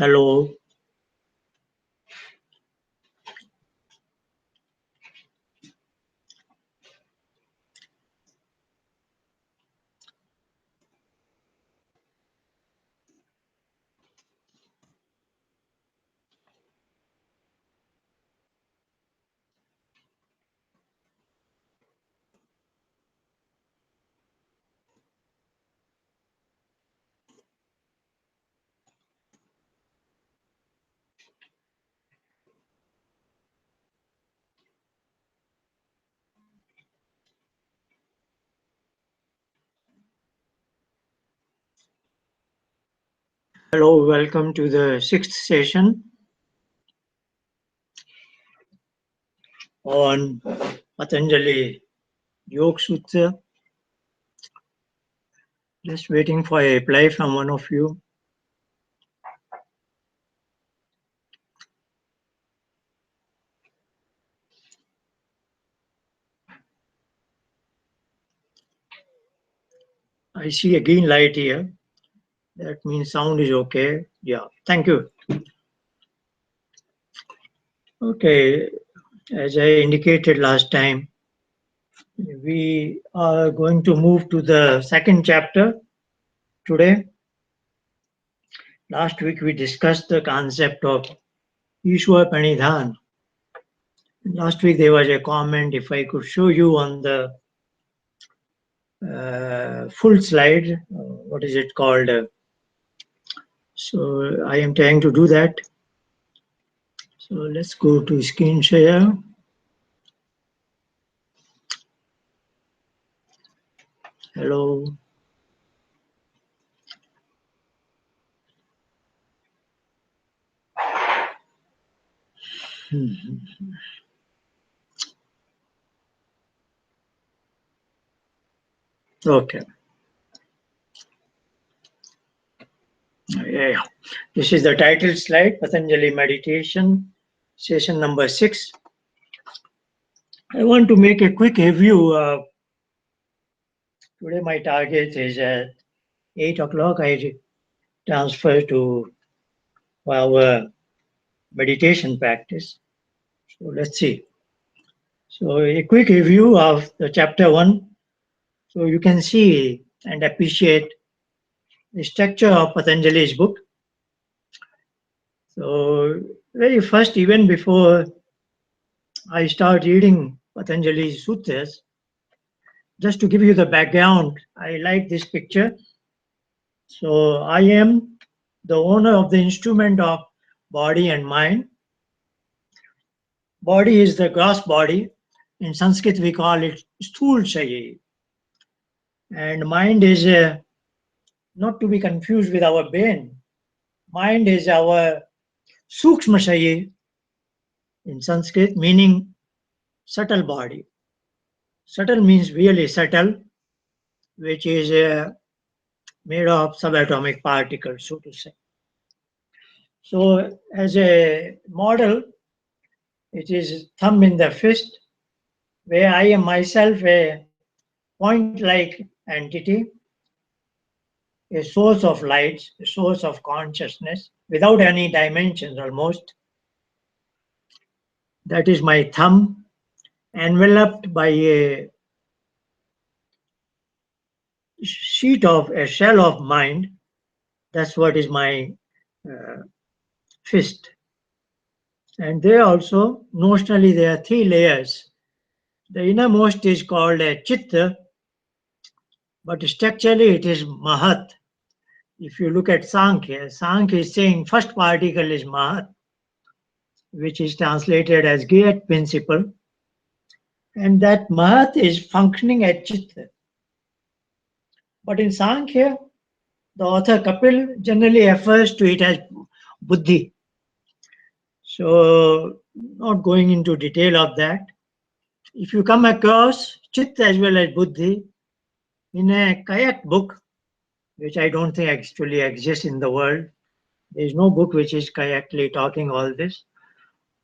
Hello. Hello, welcome to the sixth session on Patanjali Yoga Sutra. Just waiting for a reply from one of you. I see a green light here. That means sound is okay. Yeah, thank you. Okay, as I indicated last time, we are going to move to the second chapter today. Last week we discussed the concept of Isvara-Pranidhana. Last week there was a comment, if I could show you on the full slide, what is it called? So I am trying to do that. So let's go to screen share. Hello. Okay. Yeah. This is the title slide, Patanjali Meditation, session number 6. I want to make a quick review. Today my target is at 8 o'clock. I transfer to our meditation practice. So let's see. So a quick review of the chapter 1. So you can see and appreciate the structure of Patanjali's book. So very first, even before I start reading Patanjali's Sutras, just to give you the background, I like this picture. So I am the owner of the instrument of body and mind. Body is the gross body. In Sanskrit, we call it Sthul Sharir. And mind is not to be confused with our brain. Mind is our Sukshma Sharir in Sanskrit, meaning subtle body. Subtle means really subtle, which is made of subatomic particles, so to say. So as a model, it is thumb in the fist, where I am myself a point-like entity, a source of light, a source of consciousness, without any dimensions almost. That is my thumb, enveloped by a shell of mind. That's what is my fist. And there also, notionally, there are 3 layers. The innermost is called a chitta, but structurally it is mahat. If you look at Samkhya, Samkhya is saying first particle is mahat, which is translated as great principle. And that mahat is functioning at chitta. But in Samkhya, the author Kapil generally refers to it as buddhi. So, not going into detail of that. If you come across chitta as well as buddhi in a kayak book, which I don't think actually exists in the world, there is no book which is correctly talking all this.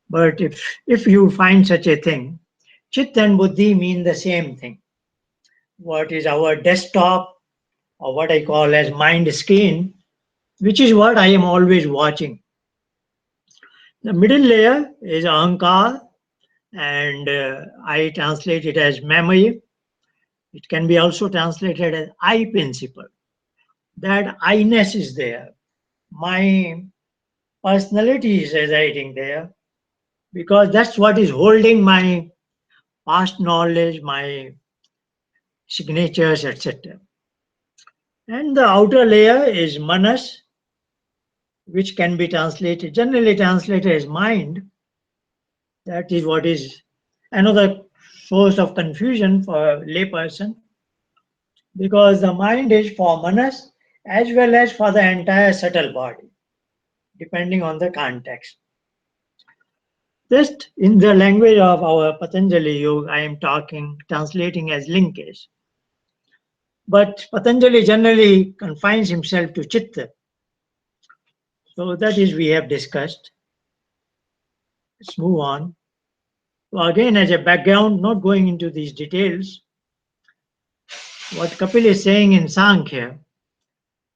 But if you find such a thing, Chit and Buddhi mean the same thing. What is our desktop, or what I call as mind screen, which is what I am always watching. The middle layer is Ahankar, and I translate it as memory. It can be also translated as I principle. That I-ness is there. My personality is residing there because that's what is holding my past knowledge, my signatures, etc. And the outer layer is manas, which can be translated, generally translated as mind. That is what is another source of confusion for a layperson because the mind is for manas as well as for the entire subtle body, depending on the context. Just in the language of our Patanjali Yoga, I am translating as linkage. But Patanjali generally confines himself to chitta. So that is we have discussed. Let's move on. So again, as a background, not going into these details, what Kapila is saying in Samkhya,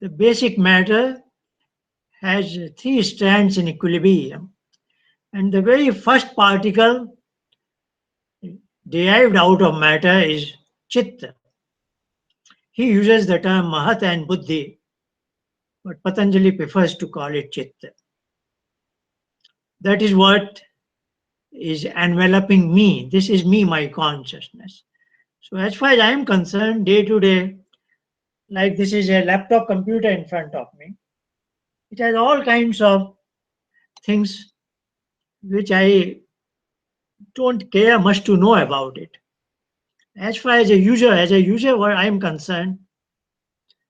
the basic matter has three strands in equilibrium. And the very first particle derived out of matter is chitta. He uses the term mahat and buddhi, but Patanjali prefers to call it chitta. That is what is enveloping me. This is me, my consciousness. So, as far as I am concerned, day to day, like this is a laptop computer in front of me, it has all kinds of things which I don't care much to know about it. As far as a user where I am concerned,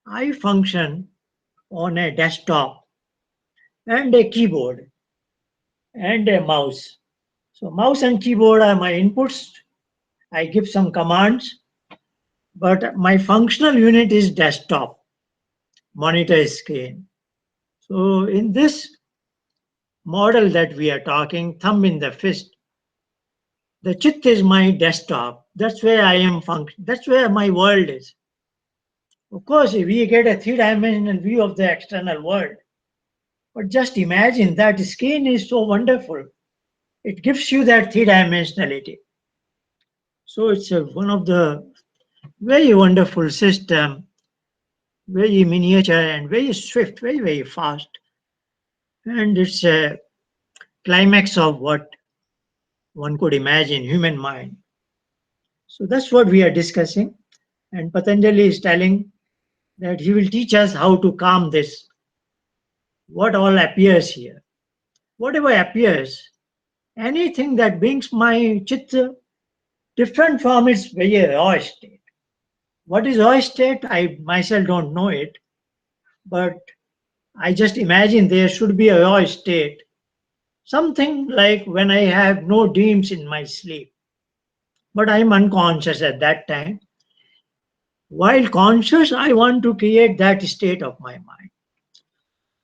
I function on a desktop and a keyboard and a mouse. So mouse and keyboard are my inputs. I give some commands, but my functional unit is desktop, monitor screen. So in this model that we are talking, thumb in the fist, the chit is my desktop. That's where I am function. That's where my world is. Of course, we get a three-dimensional view of the external world. But just imagine that screen is so wonderful. It gives you that three-dimensionality. So it's one of the very wonderful system, very miniature and very swift, very, very fast. And it's a climax of what one could imagine human mind. So that's what we are discussing. And Patanjali is telling that he will teach us how to calm this, what all appears here. Whatever appears, anything that brings my chitta different from its very raw state. What is raw state? I myself don't know it, but I just imagine there should be a raw state. Something like when I have no dreams in my sleep, but I'm unconscious at that time. While conscious, I want to create that state of my mind.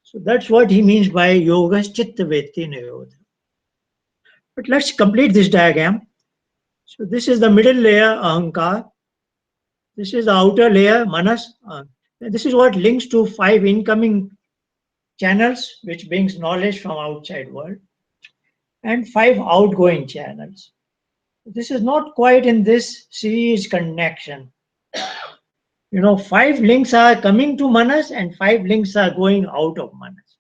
So that's what he means by yoga chitta vritti nirodha. But let's complete this diagram. So this is the middle layer, ahankar. This is the outer layer, manas. This is what links to five incoming channels, which brings knowledge from outside world, and five outgoing channels. This is not quite in this series connection. You know, five links are coming to manas and five links are going out of manas.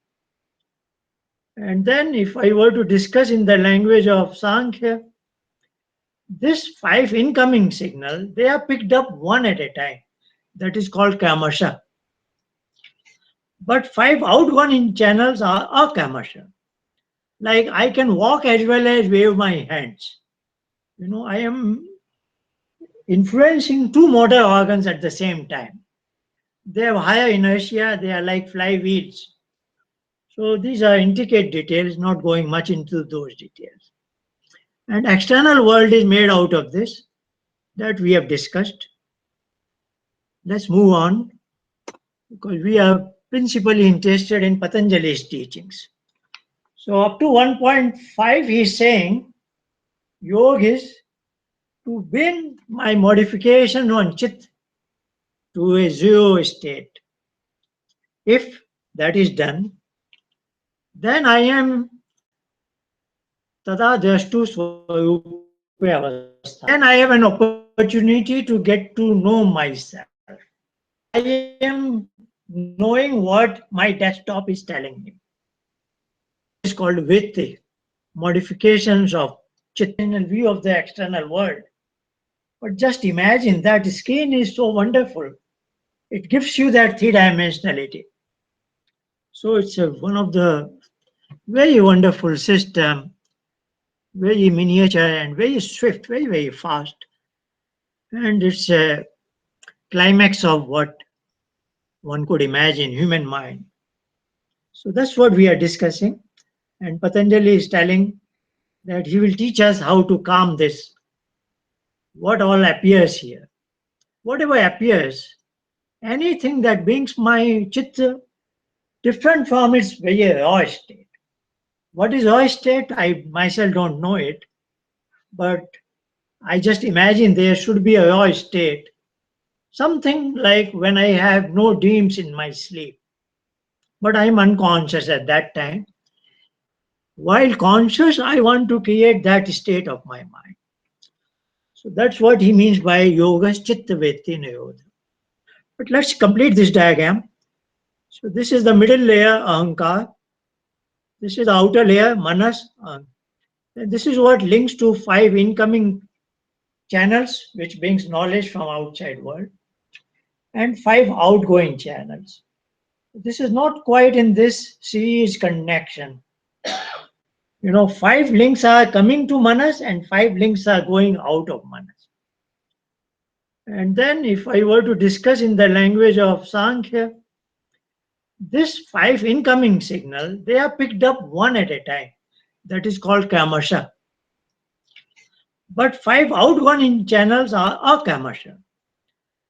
And then if I were to discuss in the language of Samkhya, this five incoming signal, they are picked up one at a time. That is called kamasha. But five outgoing channels are akamasha. Like I can walk as well as wave my hands. You know, I am influencing two motor organs at the same time. They have higher inertia, they are like flywheels. So these are intricate details, not going much into those details. And external world is made out of this that we have discussed. Let's move on because we are principally interested in Patanjali's teachings. So up to 1.5 he is saying yoga is to bring my modification on chit to a zero state. If that is done, then I am tada drashtu swarupe avastha. Then I have an opportunity to get to know myself. I am knowing what my desktop is telling me. This is called vritti, modifications of chitta view of the external world. But just imagine that screen is so wonderful. It gives you that three-dimensionality. So it's one of the very wonderful system, very miniature and very swift, very, very fast. And it's a climax of what one could imagine, human mind. So that's what we are discussing. And Patanjali is telling that he will teach us how to calm this, what all appears here. Whatever appears, anything that brings my chitta different from its very raw state. What is raw state? I myself don't know it, but I just imagine there should be a raw state. Something like when I have no dreams in my sleep, but I'm unconscious at that time. While conscious, I want to create that state of my mind. So that's what he means by yoga chitta vritti nirodha. But let's complete this diagram. So this is the middle layer, ahankar. This is the outer layer, manas. And this is what links to 5 incoming channels, which brings knowledge from outside world, and 5 outgoing channels. This is not quite in this series connection. 5 links are coming to manas and 5 links are going out of manas. And then if I were to discuss in the language of Samkhya, this 5 incoming signal, they are picked up one at a time. That is called kamasha. But 5 outgoing channels are akamasha.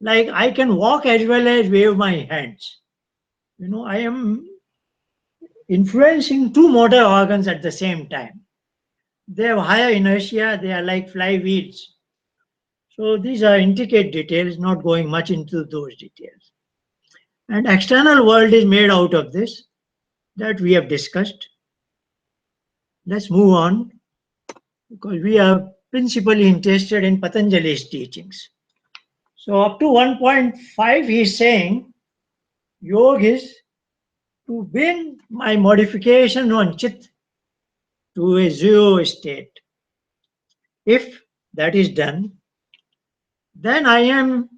Like I can walk as well as wave my hands. I am influencing 2 motor organs at the same time. They have higher inertia, they are like flywheels. So these are intricate details, not going much into those details. And external world is made out of this that we have discussed. Let's move on because we are principally interested in Patanjali's teachings. So up to 1.5 he is saying yoga is to bring my modification on chit to a zero state. If that is done, then I am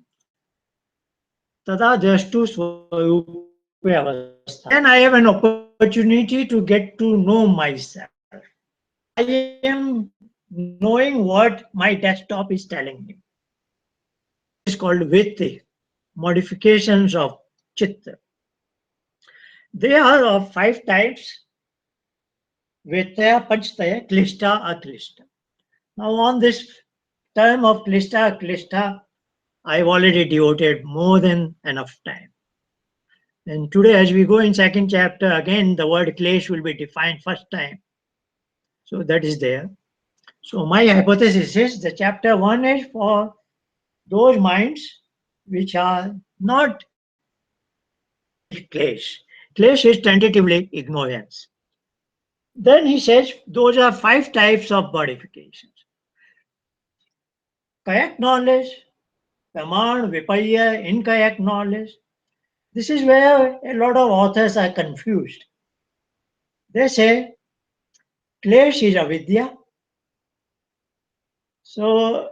tada drashtu swarupe avastha. Then I have an opportunity to get to know myself. I am knowing what my desktop is telling me. This is called vritti, modifications of chitta. They are of 5 types: Vetaya, Panchataya, Klista, Aklista. Now on this term of Klista, Aklista, I've already devoted more than enough time. And today as we go in second chapter, again the word Klesh will be defined first time. So that is there. So my hypothesis is the chapter 1 is for those minds which are not Klesh. Klesh is tentatively ignorance. Then he says those are 5 types of modifications. Correct knowledge, Praman, Vipaya, incorrect knowledge. This is where a lot of authors are confused. They say Klesh is avidya. So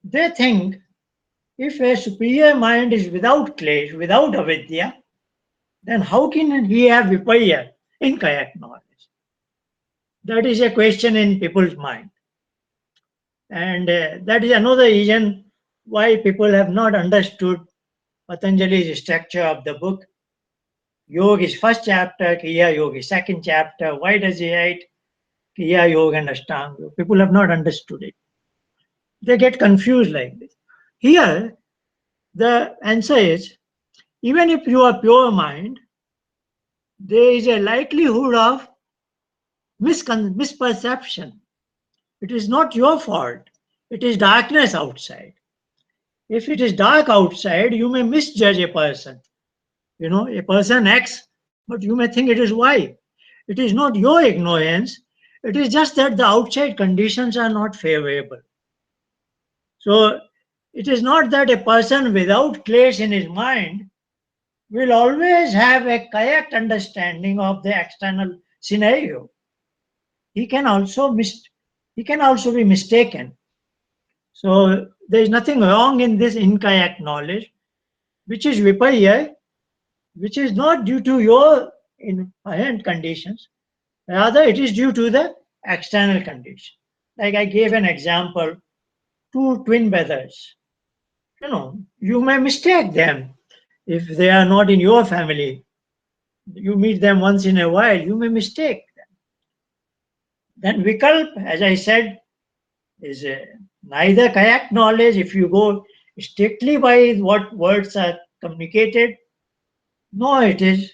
they think if a superior mind is without Klesh, without avidya, then how can he have Vipaya, incorrect knowledge? That is a question in people's mind. And that is another reason why people have not understood Patanjali's structure of the book. Yoga is first chapter, Kriya Yoga is second chapter. Why does he write Kriya Yoga and Ashtanga? People have not understood it. They get confused like this. Here, the answer is, even if you are pure mind, there is a likelihood of misperception. It is not your fault. It is darkness outside. If it is dark outside, you may misjudge a person. A person X, but you may think it is Y. It is not your ignorance. It is just that the outside conditions are not favorable. So it is not that a person without Klesa in his mind will always have a correct understanding of the external scenario. He can also be mistaken. So there is nothing wrong in this incorrect knowledge, which is viparya, which is not due to your inherent conditions. Rather, it is due to the external condition. Like I gave an example, two twin brothers. You may mistake them if they are not in your family. You meet them once in a while, you may mistake them. Then vikalp, as I said, is neither correct knowledge if you go strictly by what words are communicated, nor it is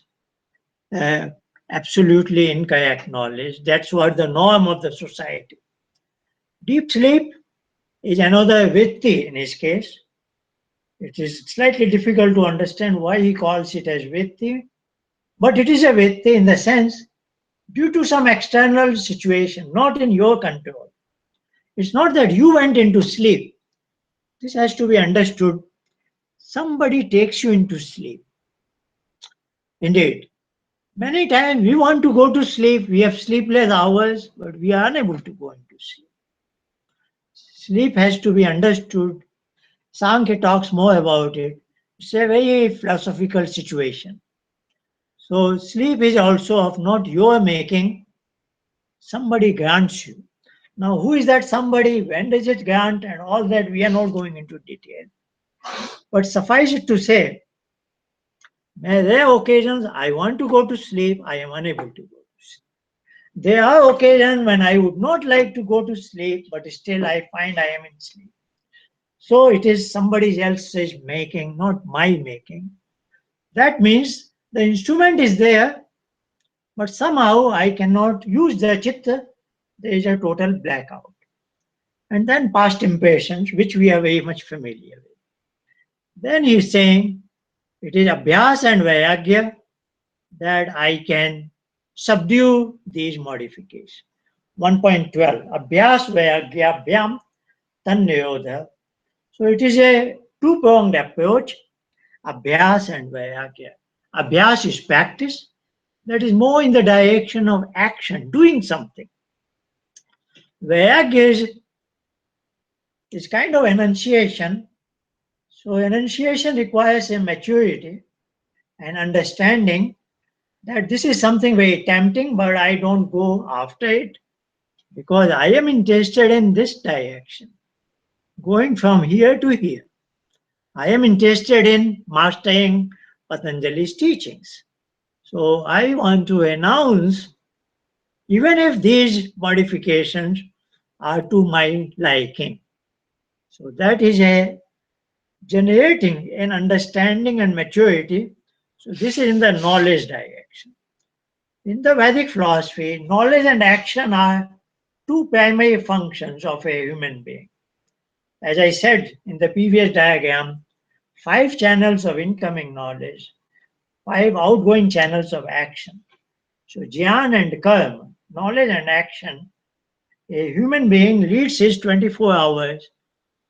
uh, absolutely incorrect knowledge. That's what the norm of the society. Deep sleep is another vritti in his case. It is slightly difficult to understand why he calls it as vritti, but it is a vritti in the sense due to some external situation, not in your control. It's not that you went into sleep. This has to be understood. Somebody takes you into sleep. Indeed, many times we want to go to sleep, we have sleepless hours, but we are unable to go into sleep. Sleep has to be understood. Samkhya talks more about it. It's a very philosophical situation. So sleep is also of not your making, somebody grants you. Now, who is that somebody? When does it grant? And all that we are not going into detail. But suffice it to say, there are occasions I want to go to sleep, I am unable to go to sleep. There are occasions when I would not like to go to sleep, but still I find I am in sleep. So it is somebody else's making, not my making. That means the instrument is there, but somehow I cannot use the chitta. There is a total blackout. And then past impatience, which we are very much familiar with. Then he is saying it is abhyas and vairagya that I can subdue these modifications. 1.12 Abhyas vairagya bhyam tannayodha. So it is a two-pronged approach, abhyas and vairagya. Abhyas is practice, that is more in the direction of action, doing something. Vairagya is kind of enunciation. So enunciation requires a maturity and understanding that this is something very tempting, but I don't go after it because I am interested in this direction, going from here to here. I am interested in mastering Patanjali's teachings. So I want to announce, even if these modifications are to my liking. So that is a generating an understanding and maturity. So this is in the knowledge direction. In the Vedic philosophy, knowledge and action are two primary functions of a human being. As I said in the previous diagram, 5 channels of incoming knowledge, 5 outgoing channels of action. So jnana and karma, knowledge and action, a human being leads his 24 hours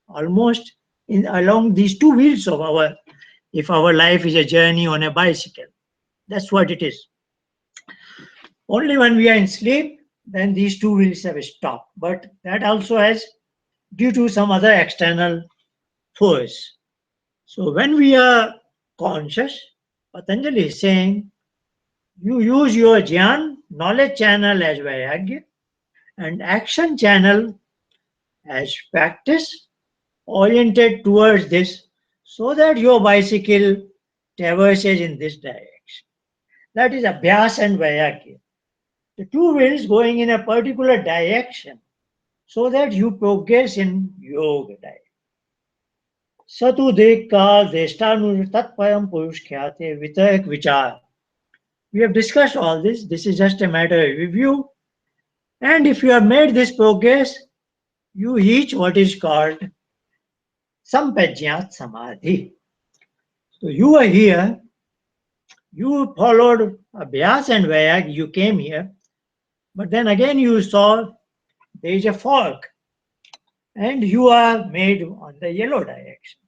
almost along these two wheels of if our life is a journey on a bicycle. That's what it is. Only when we are in sleep, then these two wheels have stopped. But that also has due to some other external force. So when we are conscious, Patanjali is saying, you use your jnana, knowledge channel as vairagya, and action channel as practice oriented towards this so that your bicycle traverses in this direction. That is abhyas and vairagya. The two wheels going in a particular direction so that you progress in yoga direction. Satu dekka deshtanur tatpayam purush khyate vitayak vichar. We have discussed all this. This is just a matter of review. And if you have made this progress, you reach what is called sampajñat samadhi. So you are here, you followed abhyas and vairagya, you came here, But then again you saw there is a fork and you are made on the yellow direction.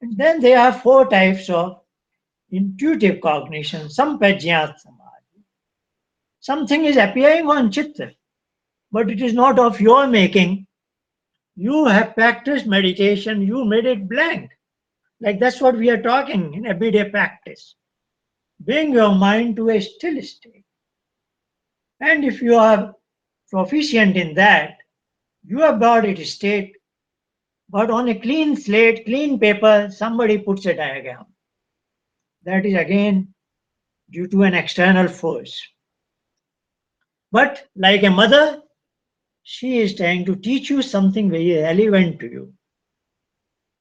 And then there are four types of intuitive cognition, sampajñāt samadhi. Something is appearing on chitta, but it is not of your making. You have practiced meditation, you made it blank. Like that's what we are talking in everyday practice. Bring your mind to a still state. And if you are proficient in that, you have brought it state, but on a clean slate, clean paper, somebody puts a diagram. That is again due to an external force. But like a mother, she is trying to teach you something very relevant to you,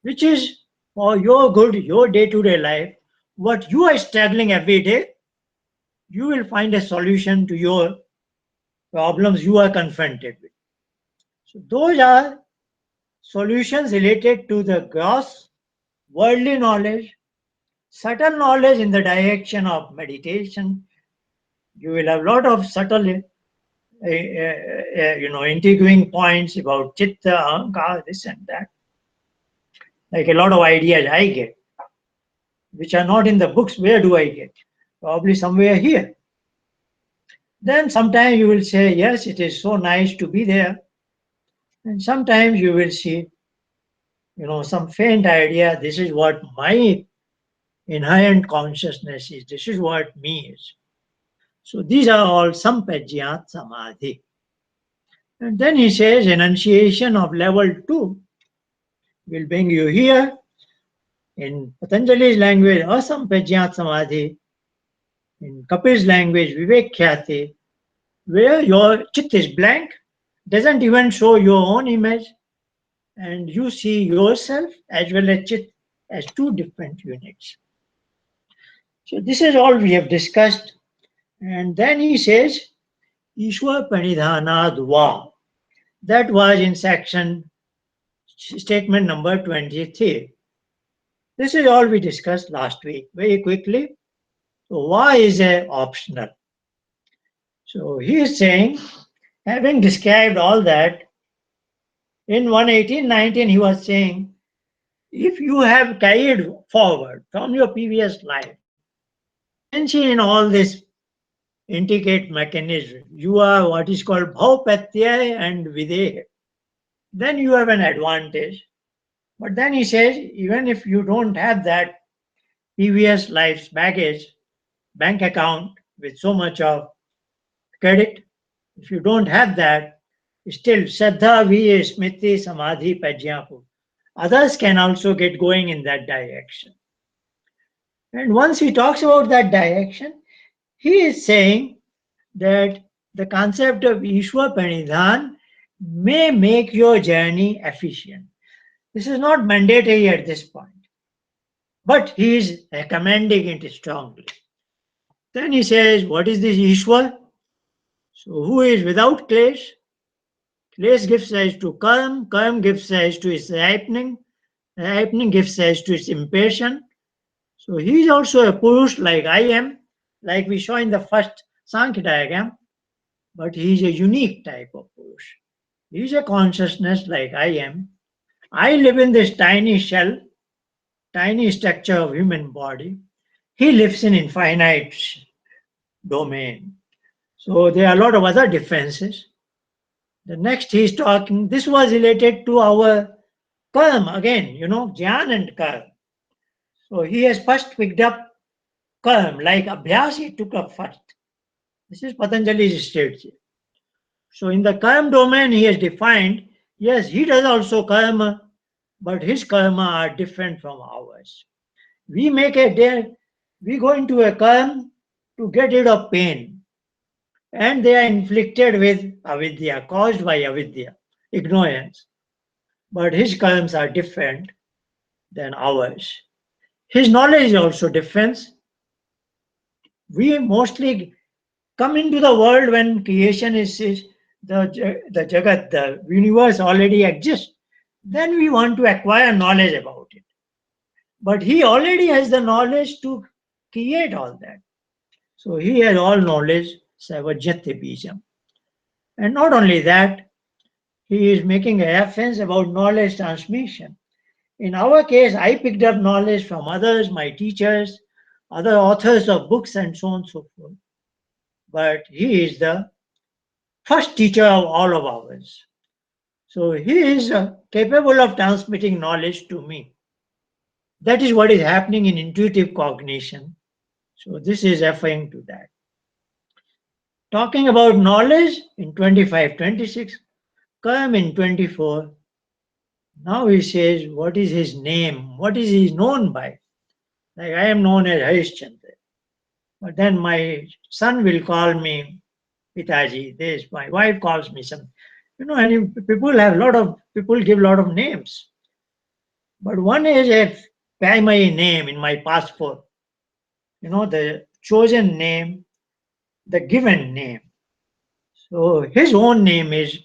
which is for your good, your day-to-day life, what you are struggling every day, you will find a solution to your problems you are confronted with. So those are solutions related to the gross worldly knowledge, subtle knowledge in the direction of meditation. You will have a lot of subtle, intriguing points about chitta, ahankara, this and that. Like a lot of ideas I get, which are not in the books. Where do I get? Probably somewhere here. Then sometimes you will say, yes, it is so nice to be there. And sometimes you will see, some faint idea. This is what my inherent consciousness is. This is what me is. So these are all sampajñāt samadhi. And then he says enunciation of level 2 will bring you here. In Patanjali's language, asampajñāt samadhi. In Kapil's language, vivekhyate, where your chit is blank, doesn't even show your own image, and you see yourself as well as chit as two different units. So this is all we have discussed. And then he says, Isvara-Pranidhana dva. That was in section statement number 23. This is all we discussed last week. Very quickly. So why is a optional? So he is saying, having described all that, in 11819 he was saying, if you have carried forward from your previous life, attention in all this intricate mechanism, you are what is called bhav-pratyaya and videha, then you have an advantage. But then he says, even if you don't have that previous life's baggage, bank account with so much of credit, if you don't have that, still Shraddha, Virya, Smriti, Samadhi, Prajna, others can also get going in that direction. And once he talks about that direction, he is saying that the concept of Isvara-Pranidhana may make your journey efficient. This is not mandatory at this point, but he is recommending it strongly. Then he says, what is this Ishwar? So who is without Klesh? Klesh gives rise to Karma, Karma gives rise to its ripening, ripening gives rise to its impression. So he is also a Purush like I am, like we saw in the first Samkhya diagram, but he is a unique type of Purush. He is a consciousness like I am. I live in this tiny shell, tiny structure of human body. He lives in infinite domain. So there are a lot of other differences. The next he is talking, this was related to our karma again, jnana and karma. So he has first picked up karma, like abhyas he took up first. This is Patanjali's state. So in the karma domain he has defined, yes, he does also karma, but his karma are different from ours. We we go into a karma to get rid of pain, and they are inflicted with avidya, caused by avidya, ignorance. But his karmas are different than ours. His knowledge is also different. We mostly come into the world when creation is the Jagat, the universe already exists. Then we want to acquire knowledge about it. But he already has the knowledge to create all that. So he has all knowledge, Savajyate Bijam. And not only that, he is making a reference about knowledge transmission. In our case, I picked up knowledge from others, my teachers, other authors of books, and so on and so forth. But he is the first teacher of all of ours. So he is capable of transmitting knowledge to me. That is what is happening in intuitive cognition. So this is referring to that. Talking about knowledge in 25, 26, Karm in 24. Now he says, what is his name? What is he known by? Like I am known as Harishchandra. But then my son will call me Pitaji. This, my wife calls me some. And people have a lot of people give a lot of names. But one is a primary name in my passport. The chosen name, the given name. So his own name is,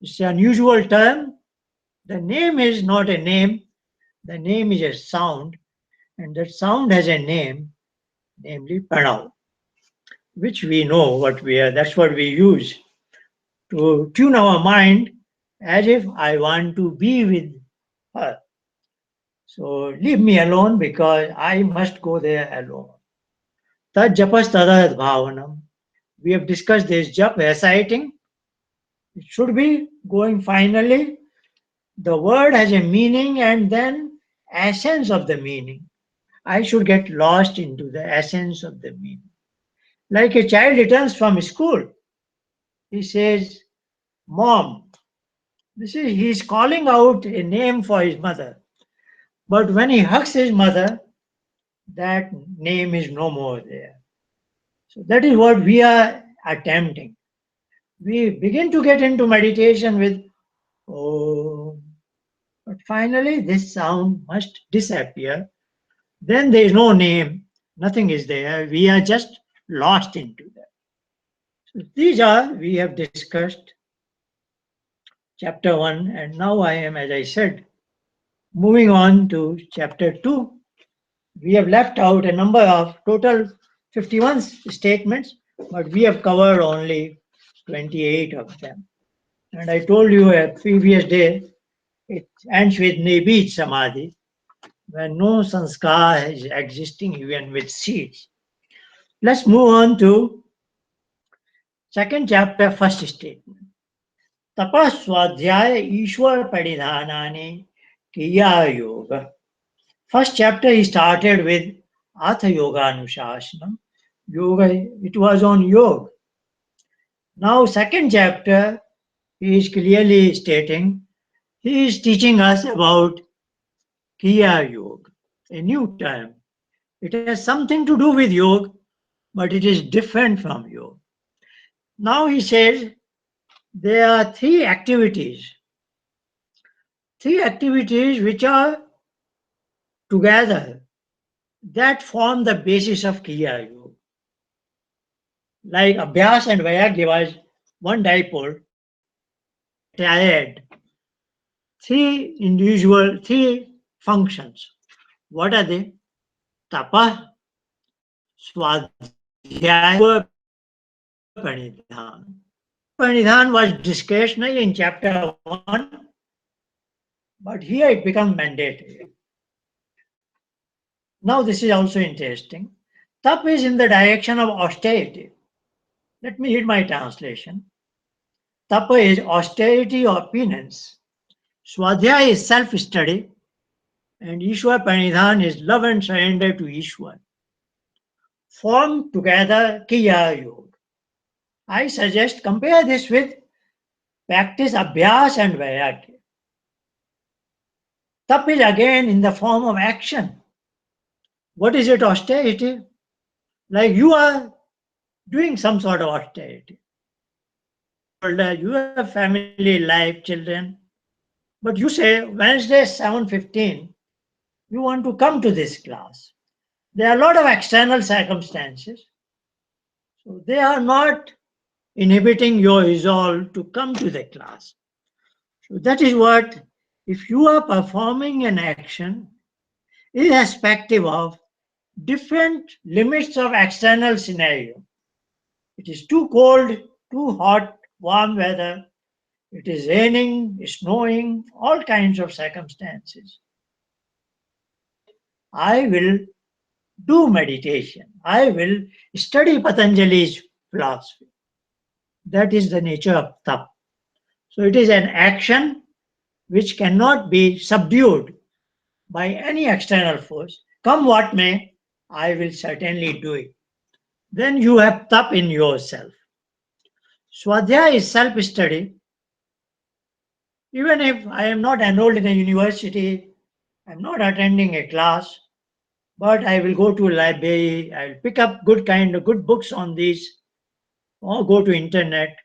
it's an unusual term. The name is not a name. The name is a sound. And that sound has a name, namely Pranav, which we know what we are. That's what we use to tune our mind as if I want to be with her. So leave me alone because I must go there alone. Tad japas tadad bhavanam. We have discussed this jap reciting. It should be going finally. The word has a meaning and then essence of the meaning. I should get lost into the essence of the meaning. Like a child returns from school. He says, Mom. He's calling out a name for his mother. But when he hugs his mother, that name is no more there. So that is what we are attempting. We begin to get into meditation with oh, but finally this sound must disappear. Then there is no name, nothing is there. We are just lost into that. So these are, we have discussed chapter 1, and now I am, as I said, moving on to chapter 2. We have left out a number of total 51 statements, but we have covered only 28 of them. And I told you a previous day, it ends with Nibid Samadhi, when no sanskar is existing even with seeds. Let's move on to second chapter, first statement. Tapas swadhyaya ishwar paridhanani kiya yoga. First chapter he started with Atha Yoga Anushasana. Yoga, it was on yoga. Now second chapter he is clearly stating, he is teaching us about Kriya Yoga, a new term. It has something to do with yoga, but it is different from yoga. Now he says there are three activities which are together that form the basis of Kriya Yoga. Like Abhyas and Vairagya was one dipole, a triad, three functions. What are they? Tapa, Swadhyaya, Pranidhana. Pranidhana was discretionary in chapter 1, but here it becomes mandatory. Now this is also interesting. Tap is in the direction of austerity. Let me read my translation. Tapa is austerity or penance. Swadhyaya is self-study, and Ishwar Pranidhan is love and surrender to Ishwar. Form together Kriya Yoga. I suggest compare this with practice Abhyas and Vairagya. Tap is again in the form of action. What is it, austerity? Like you are doing some sort of austerity. You have family, life, children, but you say Wednesday 7:15, you want to come to this class. There are a lot of external circumstances, so they are not inhibiting your resolve to come to the class. So that is what, if you are performing an action, irrespective of different limits of external scenario, it is too cold, too hot, warm weather, it is raining, snowing, all kinds of circumstances. I will do meditation. I will study Patanjali's philosophy. That is the nature of tap. So it is an action which cannot be subdued by any external force. Come what may, I will certainly do it. Then you have tap in yourself. Swadhyaya is self-study. Even if I am not enrolled in a university, I am not attending a class, but I will go to a library, I will pick up good books on these, or go to internet.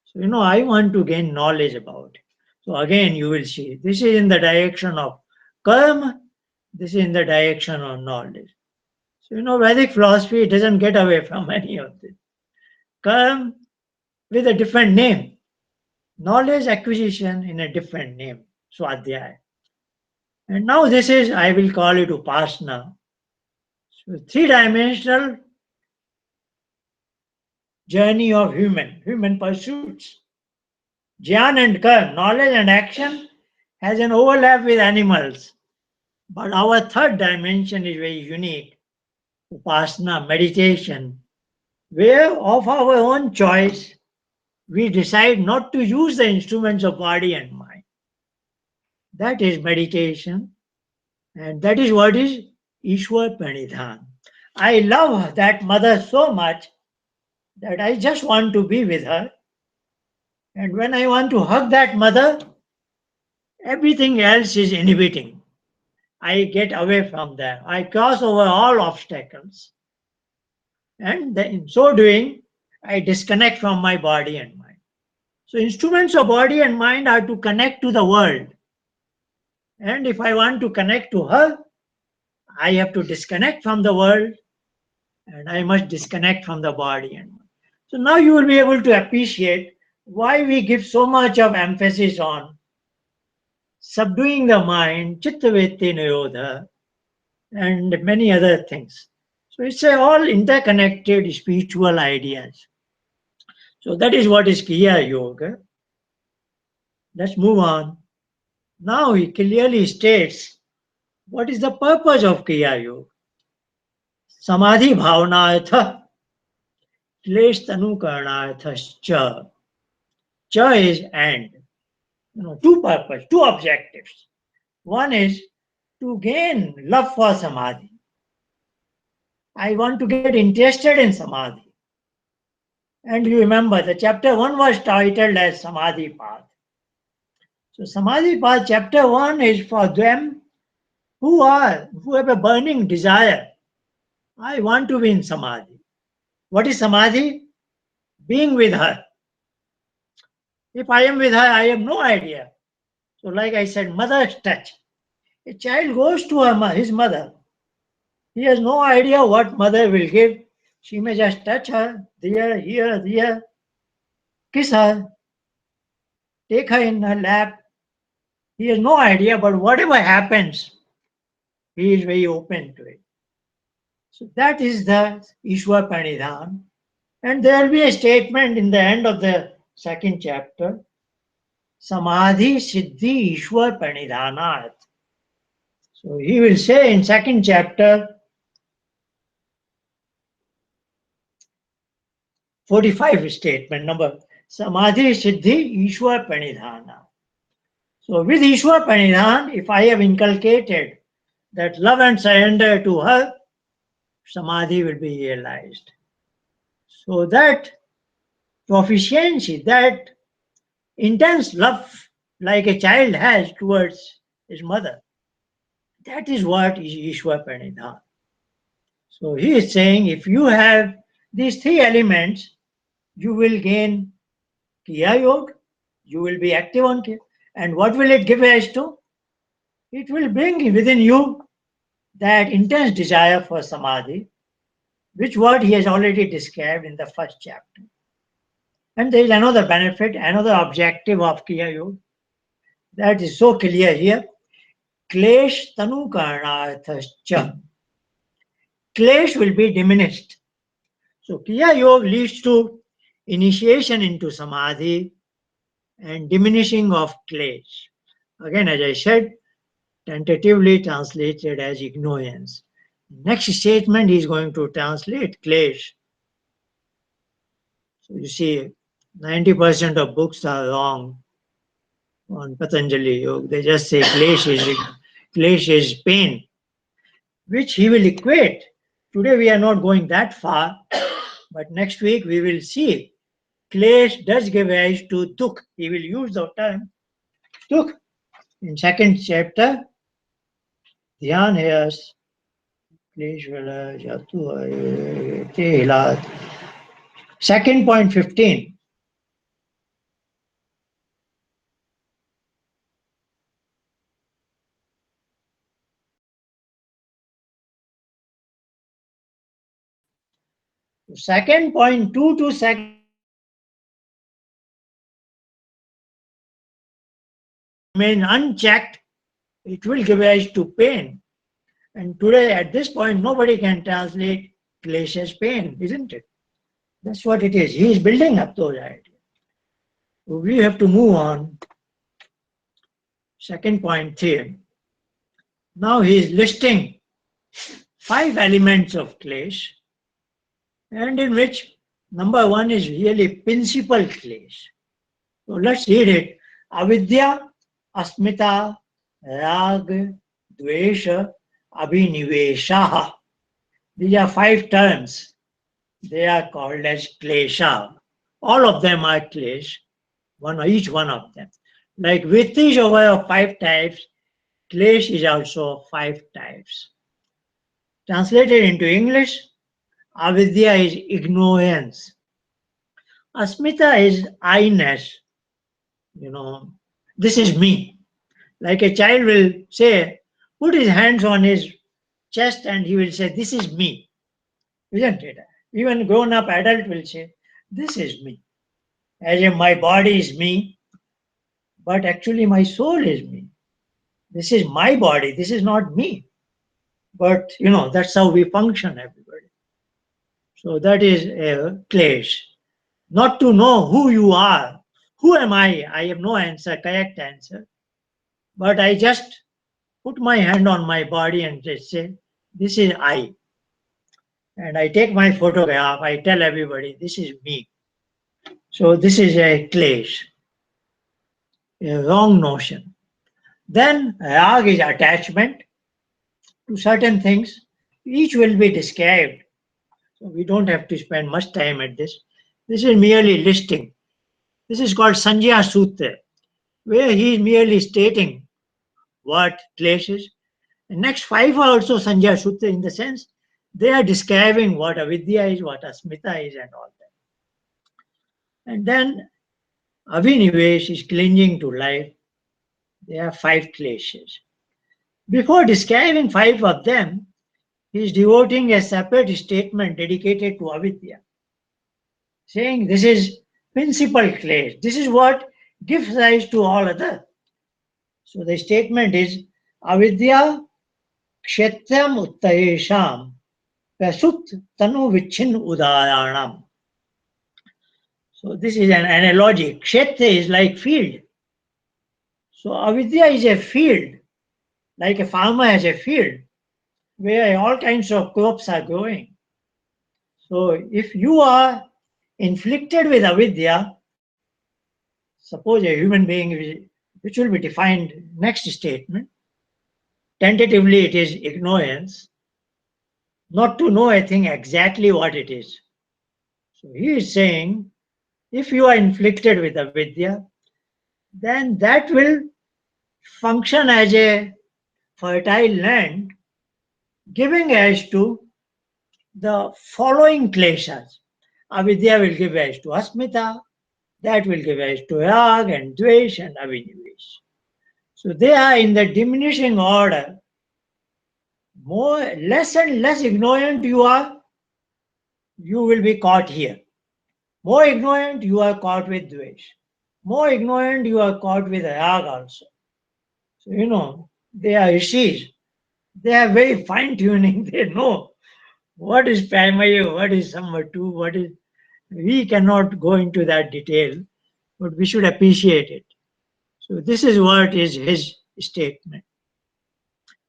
So, I want to gain knowledge about it. So again, you will see, this is in the direction of karma, this is in the direction of knowledge. So, Vedic philosophy doesn't get away from any of this. Karma with a different name, knowledge acquisition in a different name, Swadhyaya. And now this is, I will call it Upasana. So three-dimensional journey of human pursuits. Jnana and karma, knowledge and action, has an overlap with animals. But our third dimension is very unique. Upasana, meditation, where of our own choice, we decide not to use the instruments of body and mind. That is meditation. And that is what is Isvara-Pranidhana. I love that mother so much that I just want to be with her. And when I want to hug that mother, everything else is inhibiting. I get away from there. I cross over all obstacles. And in so doing, I disconnect from my body and mind. So instruments of body and mind are to connect to the world. And if I want to connect to her, I have to disconnect from the world and I must disconnect from the body and mind. So now you will be able to appreciate why we give so much of emphasis on subduing the mind, chitta-vritti nirodha, and many other things. So it's all interconnected spiritual ideas. So that is what is Kriya Yoga. Let's move on. Now he clearly states what is the purpose of Kriya Yoga. Samadhi bhavanartha, klesh tanu karnarthascha. Cha is and. Two purpose, two objectives. One is to gain love for Samadhi. I want to get interested in Samadhi. And you remember the chapter 1 was titled as Samadhi Path. So Samadhi Path chapter 1 is for them who have a burning desire. I want to be in Samadhi. What is Samadhi? Being with her. If I am with her, I have no idea. So like I said, mother's touch. A child goes to his mother. He has no idea what mother will give. She may just touch her, there, here, there, kiss her, take her in her lap. He has no idea, but whatever happens, he is very open to it. So that is the Isvara-Pranidhana. And there will be a statement in the end of the second chapter, Samadhi Siddhi Isvara-Pranidhanat. So he will say in second chapter, 45 statement number, Samadhi Siddhi Isvara-Pranidhana. So with Isvara-Pranidhana, if I have inculcated that love and surrender to her, Samadhi will be realized. So that proficiency, that intense love like a child has towards his mother, that is what is Isvara-Pranidhana. So he is saying if you have these three elements, you will gain Kriya Yoga, you will be active on Kriya. And what will it give rise to? It will bring within you that intense desire for Samadhi, which what he has already described in the first chapter. And there is another benefit, another objective of Kriya Yoga that is so clear here. Klesh tanu karnarthascha. Klesh will be diminished. So Kriya Yoga leads to initiation into samadhi, and diminishing of klesha. Again, as I said, tentatively translated as ignorance. Next statement he is going to translate klesha. So you see, 90% of books are wrong on Patanjali Yoga. They just say klesha is pain, which he will equate. Today we are not going that far, but next week we will see. Klesha does give rise to dukh. He will use the term dukh in second chapter. Dhyan has klesha jatu te. Second point 15. Second point 2 to second remain unchecked, it will give rise to pain. And today, at this point, nobody can translate klesha as pain, isn't it? That's what it is. He is building up those ideas. So we have to move on. Second point here. Now he is listing 5 elements of klesha, and in which number 1 is really principal klesha. So let's read it. Avidya, asmita, rag, dvesha, abhinivesha. These are 5 terms. They are called as klesha. All of them are klesha, each one of them. Like vritti is over of 5 types, klesha is also 5 types. Translated into English, avidya is ignorance. Asmita is I-ness. This is me. Like a child will say, put his hands on his chest and he will say, this is me. Isn't it? Even grown up adult will say, this is me. As if my body is me, but actually my soul is me. This is my body, this is not me. But that's how we function, everybody. So that is a clash. Not to know who you are. Who am I have no answer, correct answer. But I just put my hand on my body and just say, this is I. And I take my photograph, I tell everybody, this is me. So this is a clash, a wrong notion. Then rag is attachment to certain things. Each will be described. So we don't have to spend much time at this. This is merely listing. This is called Sanjaya Sutra, where he is merely stating what klesha is. The next 5 are also Sanjaya Sutra in the sense they are describing what avidya is, what asmita is, and all that. And then Abhinivesh is clinging to life. There are 5 kleshas. Before describing 5 of them, he is devoting a separate statement dedicated to avidya, saying this is principal klesha. This is what gives rise to all other. So the statement is avidya kshetram uttayesham pasut tanu vichin udaranam. So this is an analogy. Kshetra is like field. So avidya is a field, like a farmer has a field where all kinds of crops are growing. So if you are inflicted with avidya, suppose a human being, which will be defined next statement, tentatively it is ignorance, not to know a thing exactly what it is. So he is saying, if you are inflicted with avidya, then that will function as a fertile land, giving rise to the following kleshas. Avidya will give rise to asmita, that will give rise to rag and dvesh and abhinivesh. So they are in the diminishing order. Less and less ignorant you are, you will be caught here. More ignorant, you are caught with dvesh. More ignorant, you are caught with rag also. So, they are rishis. They are very fine tuning. They know what is primary, what is number 2, what is. We cannot go into that detail, but we should appreciate it. So this is what is his statement.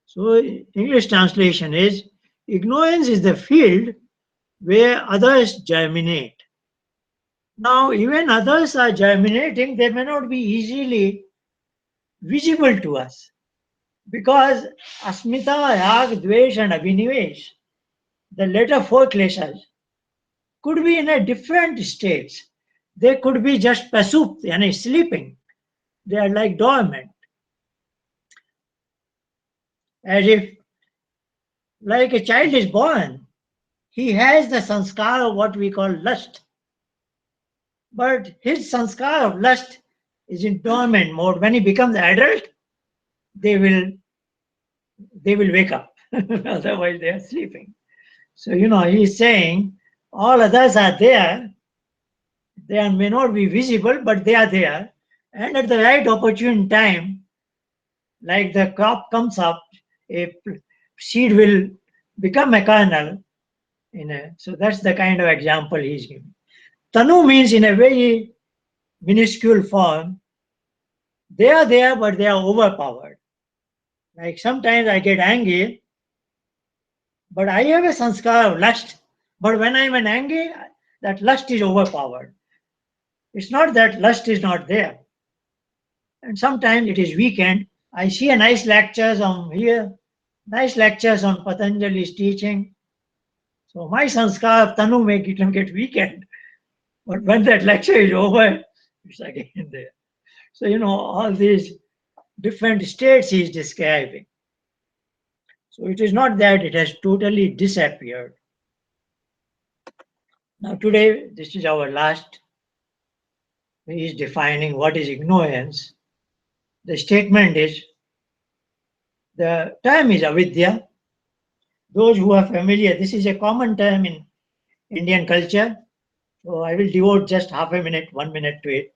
So English translation is, ignorance is the field where others germinate. Now, even others are germinating, they may not be easily visible to us because asmita, rag, dvesh, and abhinivesh, the later four kleshas, could be in a different states. They could be just pasupt, yani sleeping. They are like dormant, as if like a child is born, he has the sanskar of what we call lust. But his sanskar of lust is in dormant mode. When he becomes adult, they will they will wake up. Otherwise, they are sleeping. So he's saying all others are there. They may not be visible, but they are there. And at the right opportune time, like the crop comes up, a seed will become a kernel. So that's the kind of example he's giving. Tanu means in a very minuscule form. They are there, but they are overpowered. Like sometimes I get angry, but I have a sanskar of lust. But when I'm angry, that lust is overpowered. It's not that lust is not there. And sometimes it is weekend. I see a nice lectures on here, nice lectures on Patanjali's teaching. So my sanskar of Tanu may get weakened. But when that lecture is over, it's again there. So, all these different states he is describing. So it is not that it has totally disappeared. Now today, this is our last. He is defining what is ignorance. The statement is, the term is avidya. Those who are familiar, this is a common term in Indian culture. So I will devote just half a minute, 1 minute to it.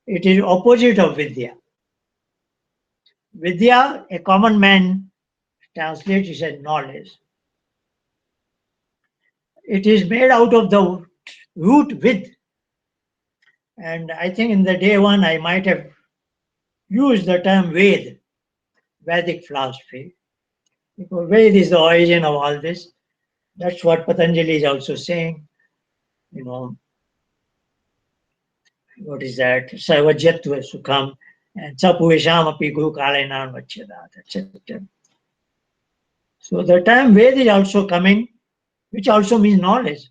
It is opposite of vidya. Vidya, a common man translates it as knowledge. It is made out of the root with. And I think in the day one, I might have used the term Ved, Vedic philosophy, because Ved is the origin of all this. That's what Patanjali is also saying. What is that? Sarvajyatva Sukham and Sapuvesham api Guru Kalainam Vachadat, etc. So the term Ved is also coming, which also means knowledge.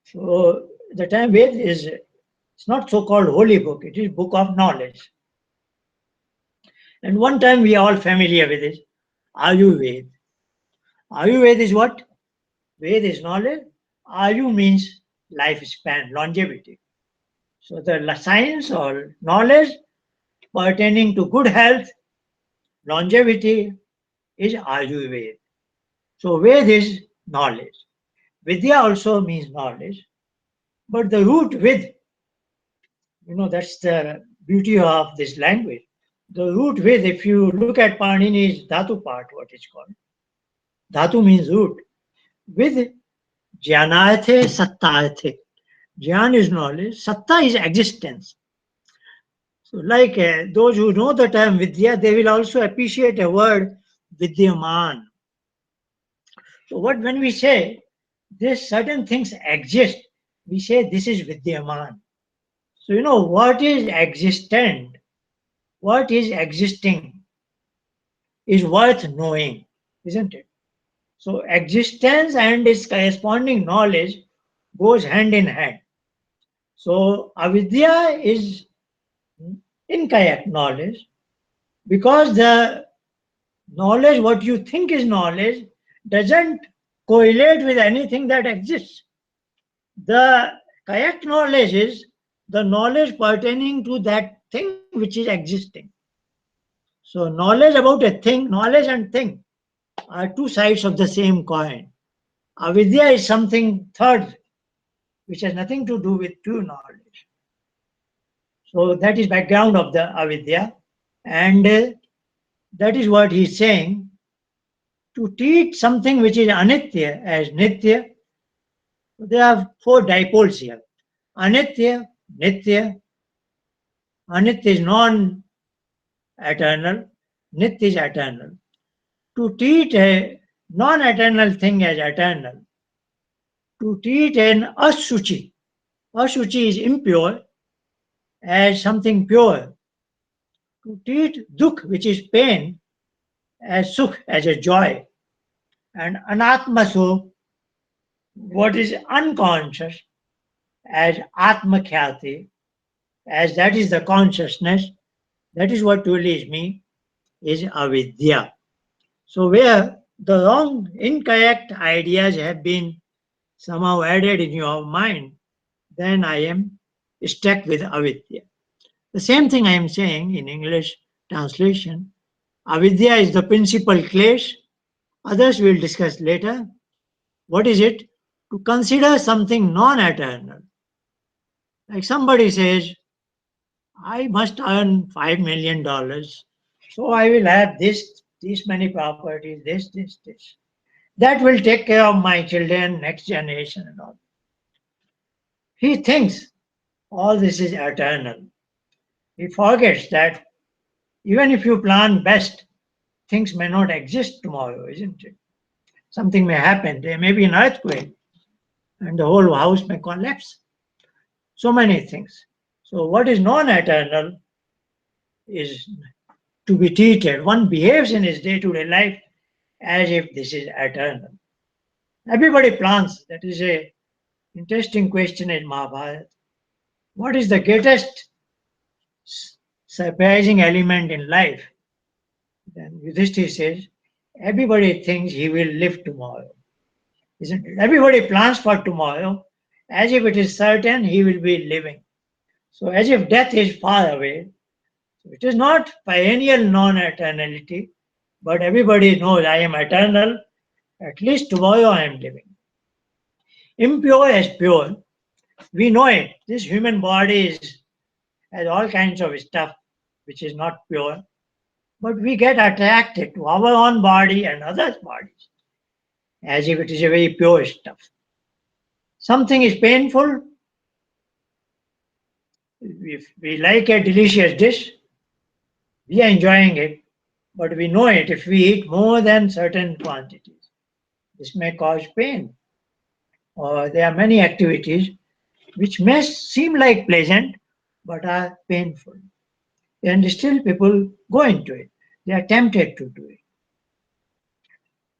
So the term Ved is, it's not so-called holy book, it is book of knowledge. And one term we are all familiar with is Ayurveda. Ayurveda is what? Ved is knowledge. Ayu means lifespan, longevity. So the science or knowledge pertaining to good health, longevity is Ayurveda. So Ved is knowledge. Vidya also means knowledge. But the root with, that's the beauty of this language. The root with, if you look at Panini's Dhatu part, what it's called, Dhatu means root. With Jnanarthe Sattarthe. Jnana is knowledge, Satta is existence. So like those who know the term Vidya, they will also appreciate a word Vidyaman. So when we say this certain things exist, we say this is Vidyaman. So what is existent, what is existing is worth knowing, isn't it? So existence and its corresponding knowledge goes hand in hand. So avidya is incorrect knowledge because the knowledge, what you think is knowledge, doesn't correlate with anything that exists. The correct knowledge is the knowledge pertaining to that thing which is existing. So knowledge about a thing, knowledge and thing are two sides of the same coin. Avidya is something third, which has nothing to do with true knowledge. So that is background of the avidya, and that is what he is saying. To treat something which is anitya as nitya There are four dipoles here. Anitya, Nitya. Anitya is non-eternal, Nitya is eternal. To treat a non-eternal thing as eternal, to treat an asuchi is impure, as something pure, to treat dukh, which is pain, as sukh, as a joy, and anatmaso, what is unconscious, as atmakhyati, as that is the consciousness, that is what truly is me, is avidya. So where the wrong, incorrect ideas have been somehow added in your mind, then I am stuck with avidya. The same thing I am saying in English translation. Avidya is the principal klesa. Others will discuss later. What is it? To consider something non-eternal. Like somebody says, I must earn $5 million, so I will have this many properties, this. That will take care of my children, next generation, and all. He thinks all this is eternal. He forgets that even if you plan best, things may not exist tomorrow, isn't it? Something may happen. There may be an earthquake, and the whole house may collapse. So many things. So, what is non eternal is to be treated. One behaves in his day to day life as if this is eternal. Everybody plans. That is a interesting question in Mahabharata. What is the greatest surprising element in life? Then Yudhishthir says, everybody thinks he will live tomorrow. Isn't it? Everybody plans for tomorrow as if it is certain he will be living. So as if death is far away. So it is not perennial non-eternality, but everybody knows I am eternal. At least tomorrow I am living. Impure as pure. We know it. This human body has all kinds of stuff which is not pure. But we get attracted to our own body and others' bodies as if it is a very pure stuff. Something is painful. If we like a delicious dish, we are enjoying it, but we know it if we eat more than certain quantities. This may cause pain. Or there are many activities which may seem like pleasant but are painful. And still people go into it. They are tempted to do it.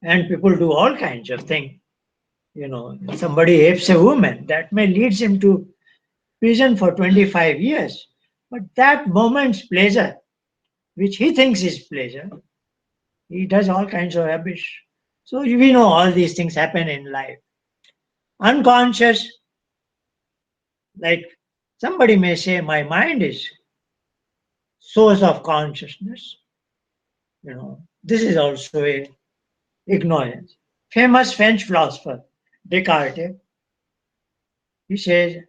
And people do all kinds of things. Somebody apes a woman, that may lead him to prison for 25 years. But that moment's pleasure, which he thinks is pleasure, he does all kinds of rubbish. So we know all these things happen in life. Unconscious, like somebody may say, my mind is source of consciousness. This is also a ignorance. Famous French philosopher Descartes, he says,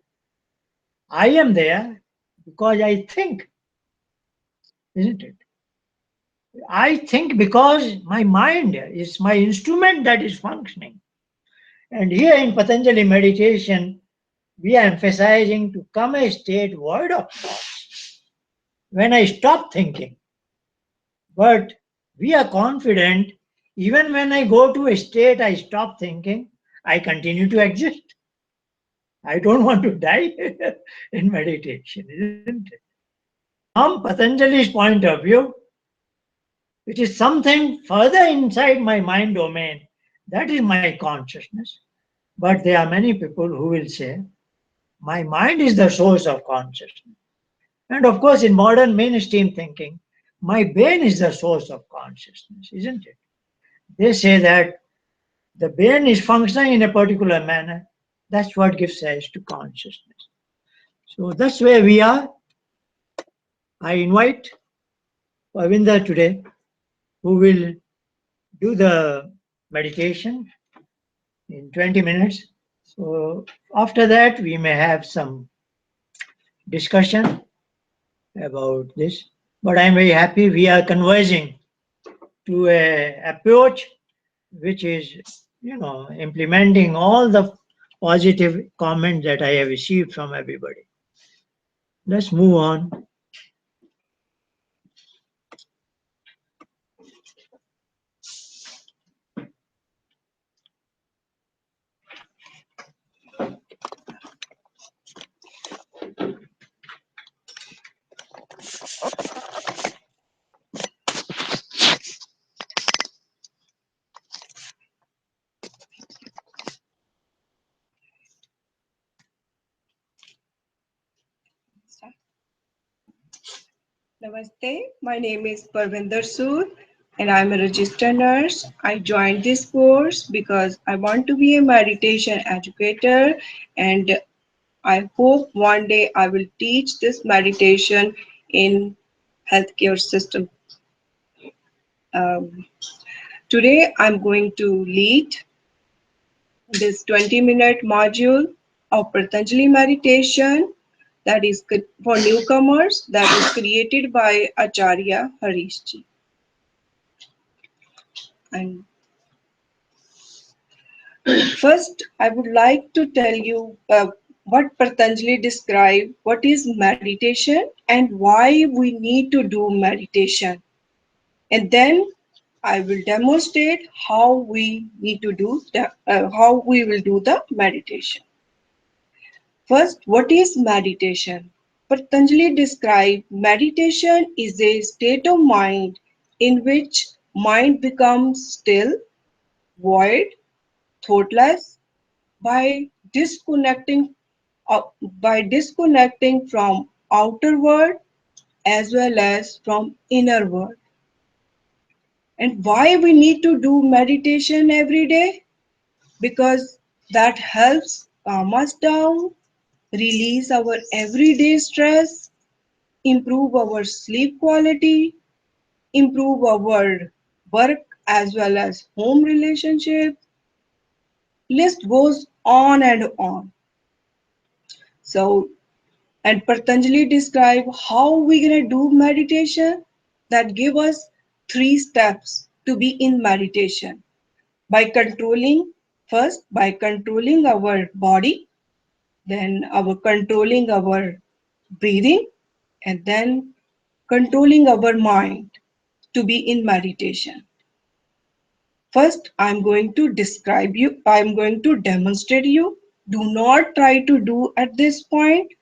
I am there because I think, isn't it? I think because my mind is my instrument that is functioning. And here in Patanjali meditation, we are emphasizing to come a state void of thoughts when I stop thinking. But we are confident, even when I go to a state I stop thinking, I continue to exist. I don't want to die in meditation, isn't it? From Patanjali's point of view, it is something further inside my mind domain. That is my consciousness. But there are many people who will say, my mind is the source of consciousness. And of course, in modern mainstream thinking, my brain is the source of consciousness, isn't it? They say that the brain is functioning in a particular manner. That's what gives rise to consciousness. So that's where we are. I invite Avinda today, who will do the meditation in 20 minutes. So after that, we may have some discussion about this. But I'm very happy we are converging to a approach which is, implementing all the positive comment that I have received from everybody. Let's move on. Namaste, my name is Parvinder Sood and I'm a registered nurse. I joined this course because I want to be a meditation educator and I hope one day I will teach this meditation in healthcare system. Um, Today I'm going to lead this 20-minute module of Patanjali meditation that is for newcomers that is created by Acharya Harishji. And first, I would like to tell you what Patanjali described, what is meditation and why we need to do meditation. And then I will demonstrate how we need to do how we will do the meditation. First, what is meditation? Patanjali described meditation is a state of mind in which mind becomes still, void, thoughtless, by disconnecting from outer world as well as from inner world. And why we need to do meditation every day? Because that helps calm us down, release our everyday stress, improve our sleep quality, improve our work as well as home relationship. List goes on and on. So, and Patanjali describe how we're gonna do meditation that give us 3 steps to be in meditation. By controlling, first by controlling our body, then our controlling our breathing, and then controlling our mind to be in meditation. First, I'm going to describe you, I'm going to demonstrate you. Do not try to do at this point,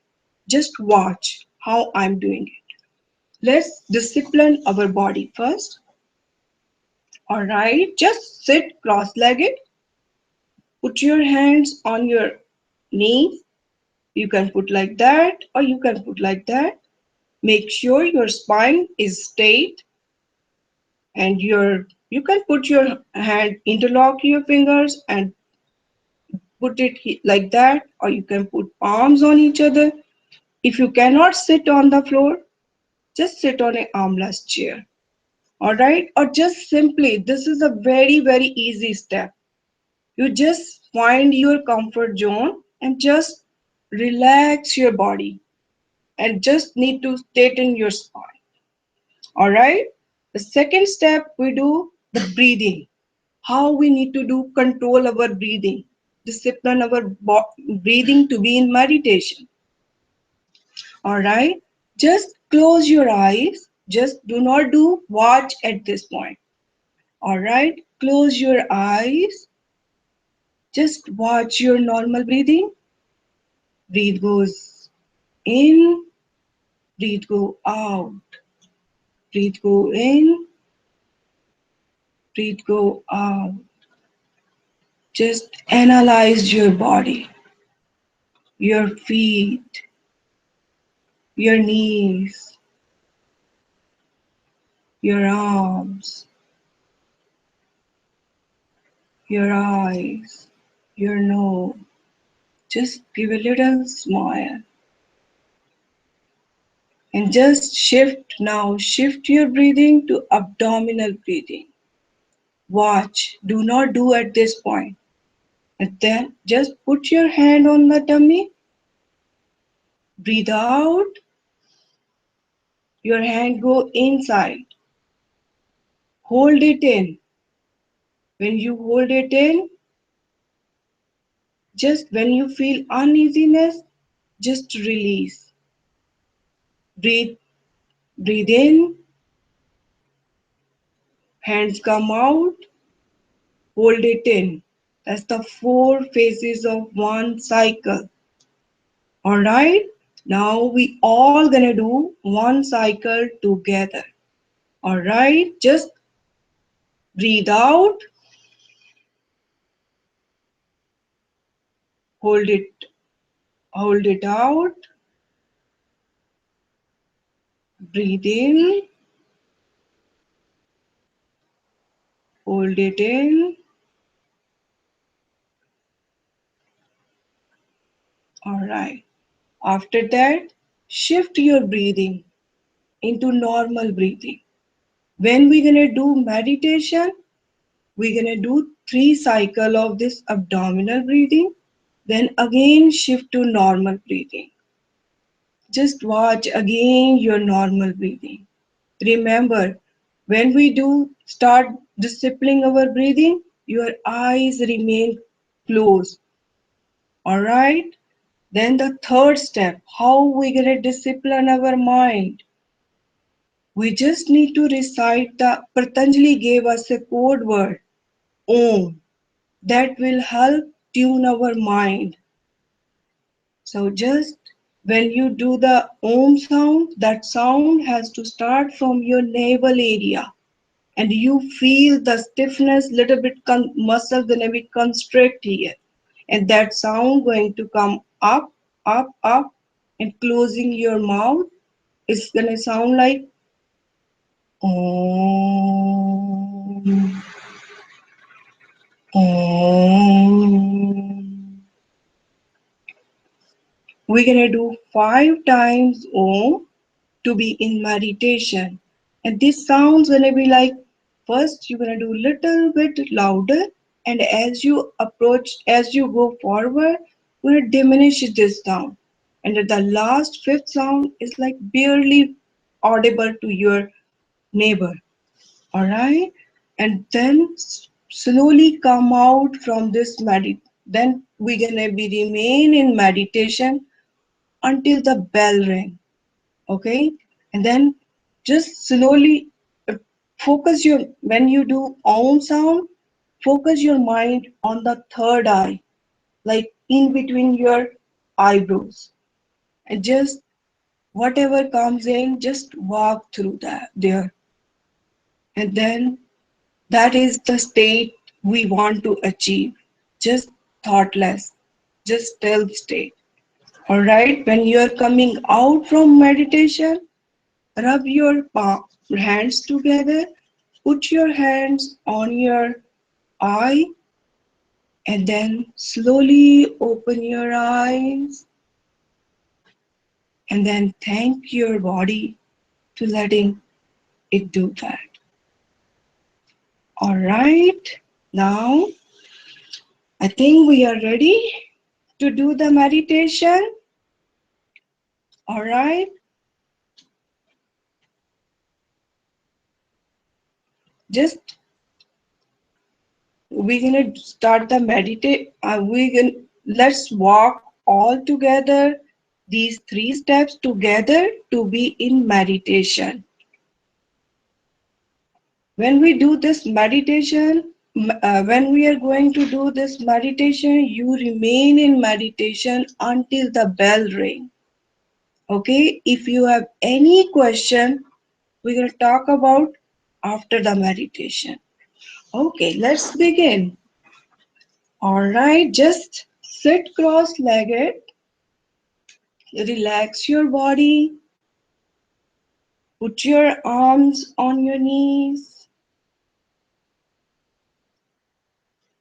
just watch how I'm doing it. Let's discipline our body first. All right, just sit cross-legged. Put your hands on your knees. You can put like that or you can put like that. Make sure your spine is straight and you can put your hand, interlock your fingers and put it like that, or you can put palms on each other. If you cannot sit on the floor, just sit on an armless chair. All right, or just simply, this is a very easy step. You just find your comfort zone and just relax your body and just need to straighten your spine. All right, the second step we do the breathing. How we need to do control our breathing, discipline our breathing to be in meditation. All right, just close your eyes, just do not do watch at this point. All right, close your eyes, just watch your normal breathing. Breathe goes in, breathe go out, breathe go in, breathe go out. Just analyze your body, your feet, your knees, your arms, your eyes, your nose. Just give a little smile and just shift now. Shift your breathing to abdominal breathing. Watch, do not do at this point. And then just put your hand on the tummy. Breathe out. Your hand go inside. Hold it in. When you hold it in, Just when you feel uneasiness, just release. Breathe, breathe in, hands come out, hold it in. That's the four phases of one cycle. Alright? Now we all gonna do one cycle together. Alright? Just breathe out, hold it, hold it out, breathe in, hold it in. Alright. After that, shift your breathing into normal breathing. When we're gonna do meditation, we're gonna do three cycle of this abdominal breathing, then again shift to normal breathing. Just watch again your normal breathing. Remember, when we do start disciplining our breathing, your eyes remain closed. Alright? Then the third step, how we gonna discipline our mind? We just need to recite the Patanjali gave us a code word, Om, that will help tune our mind. So just when you do the Om sound, that sound has to start from your navel area, and you feel the stiffness, little bit muscle gonna be constrict here, and that sound going to come up, up, up, and closing your mouth. It's gonna sound like Om, Om. We're gonna do 5 times Om to be in meditation. And this sounds gonna be like first you're gonna do little bit louder, and as you approach, as you go forward, we're gonna diminish this sound. And at the last fifth sound is like barely audible to your neighbor. Alright? And then slowly come out from this then we're gonna be remain in meditation until the bell ring. Okay, and then just slowly uh, focus your, when you do Om sound, focus your mind on the third eye, like in between your eyebrows, and just whatever comes in, just walk through that there. And then that is the state we want to achieve, just thoughtless, just stealth state. All right, when you are coming out from meditation, rub your hands together, put your hands on your eye, and then slowly open your eyes, and then thank your body to letting it do that. All right, now I think we are ready to do the meditation. All right, just we're gonna start the meditate. We gonna let's walk all together these three steps together to be in meditation. When we do this meditation, when we are going to do this meditation, you remain in meditation until the bell ring. Okay, if you have any question, we're gonna talk about after the meditation. Okay, let's begin. All right, just sit cross-legged, relax your body, put your arms on your knees,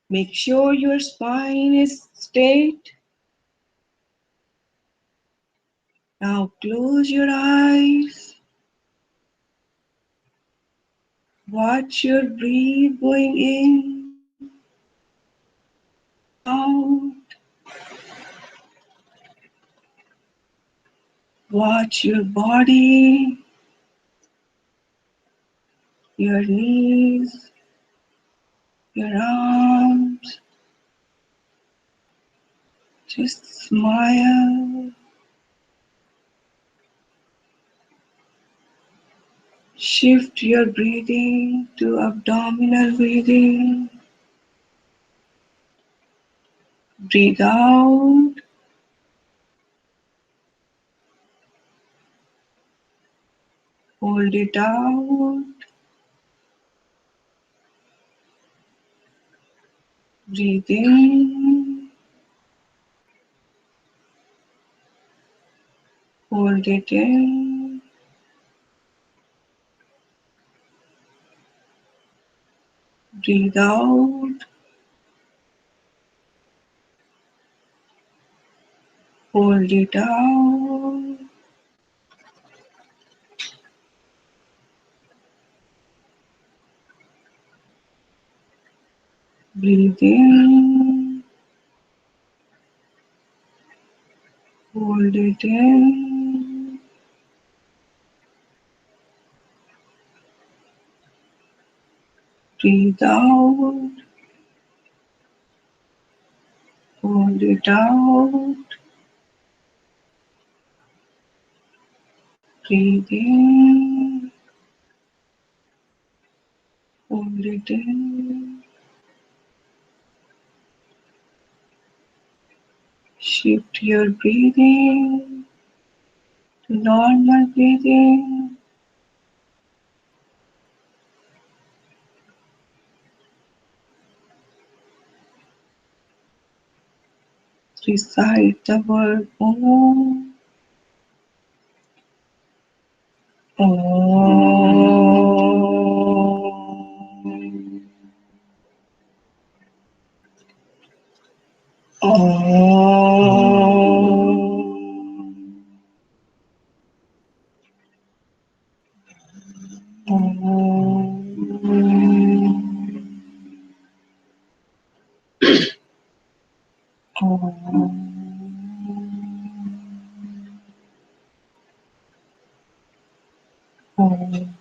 make sure your spine is straight. Now close your eyes, watch your breath going in, out, watch your body, your knees, your arms, Just smile. Shift your breathing to abdominal breathing. Breathe out. Hold it out. Breathe in. Hold it in. Breathe out. Hold it out. Breathe in. Hold it in. Breathe out. Hold it out. Breathe in. Hold it in. Shift your breathing to normal breathing. Recite the word Om. Om. Om.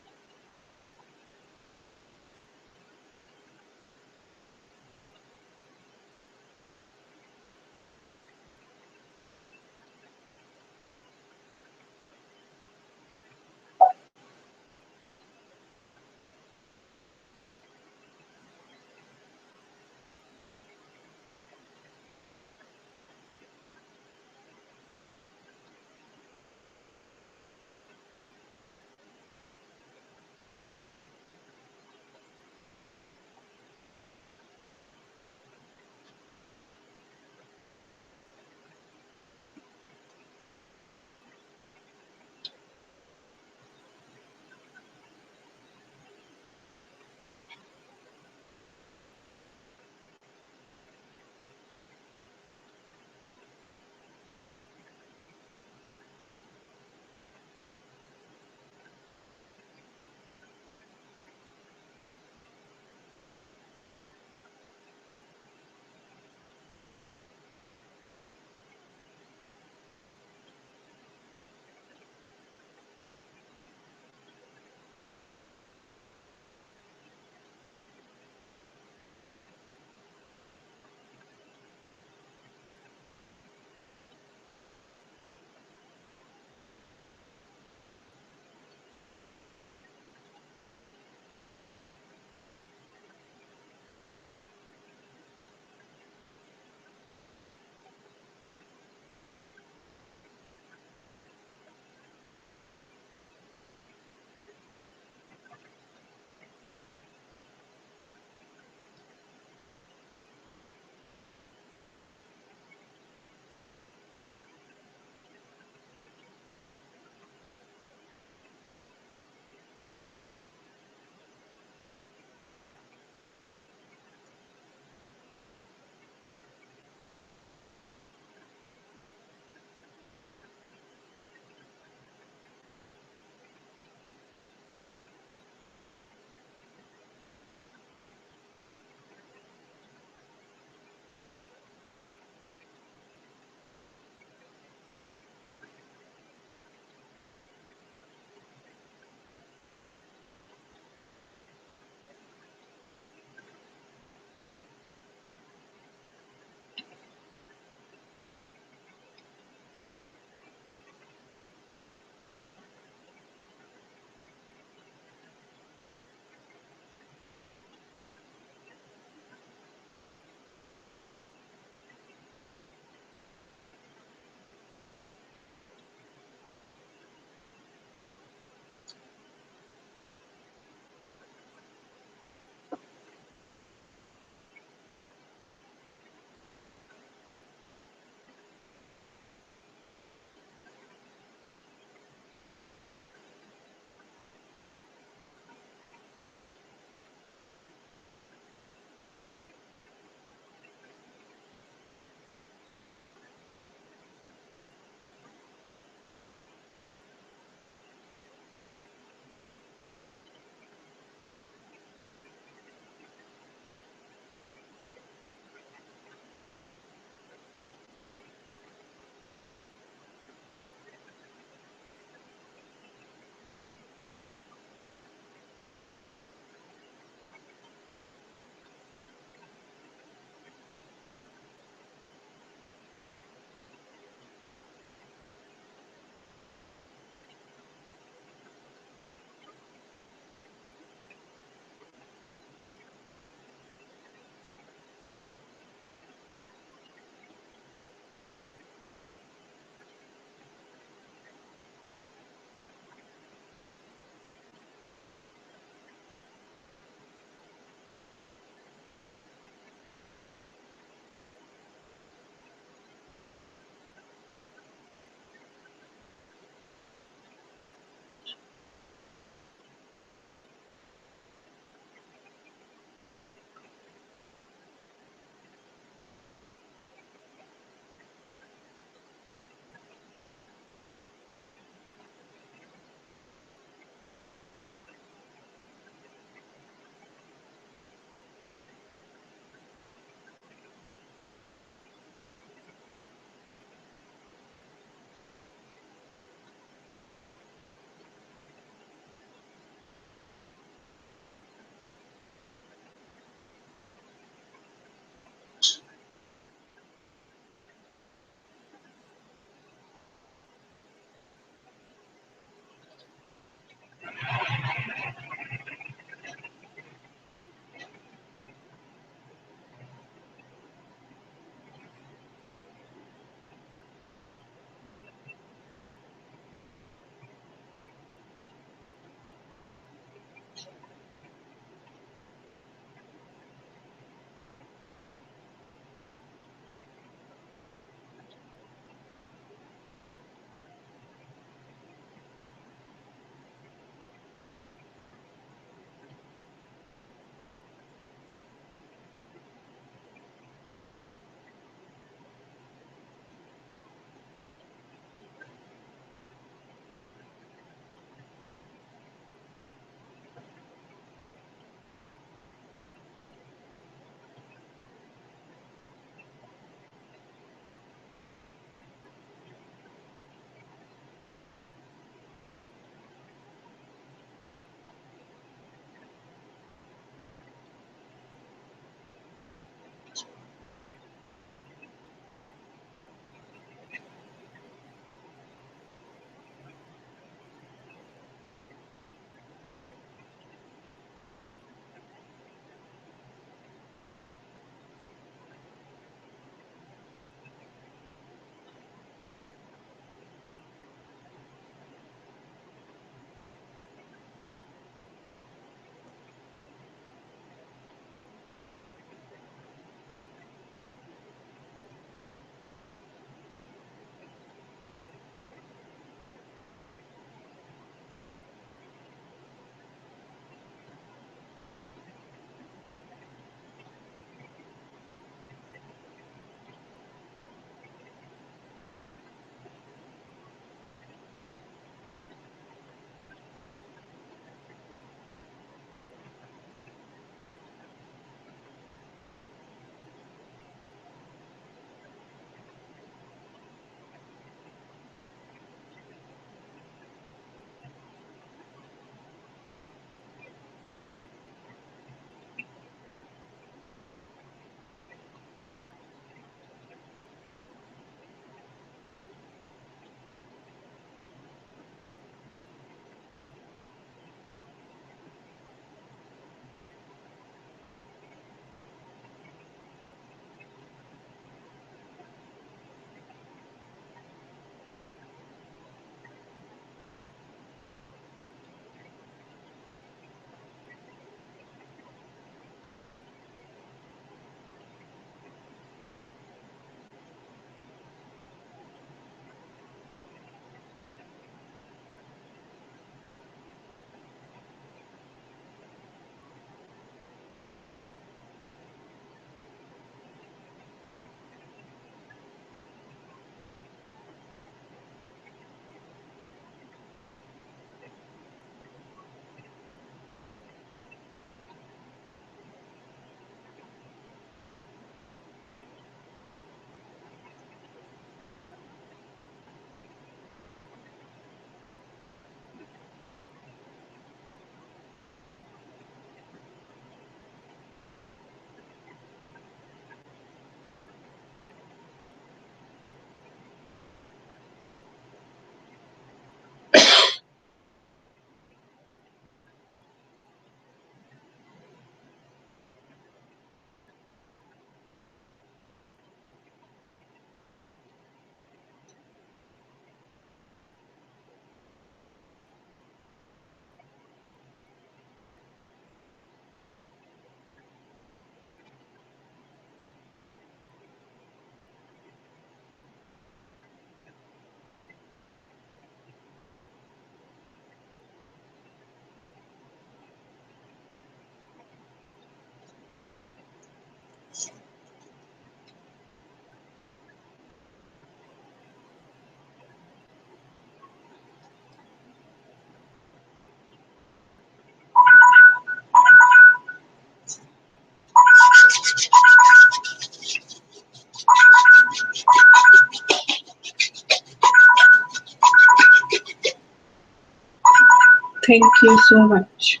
Thank you so much.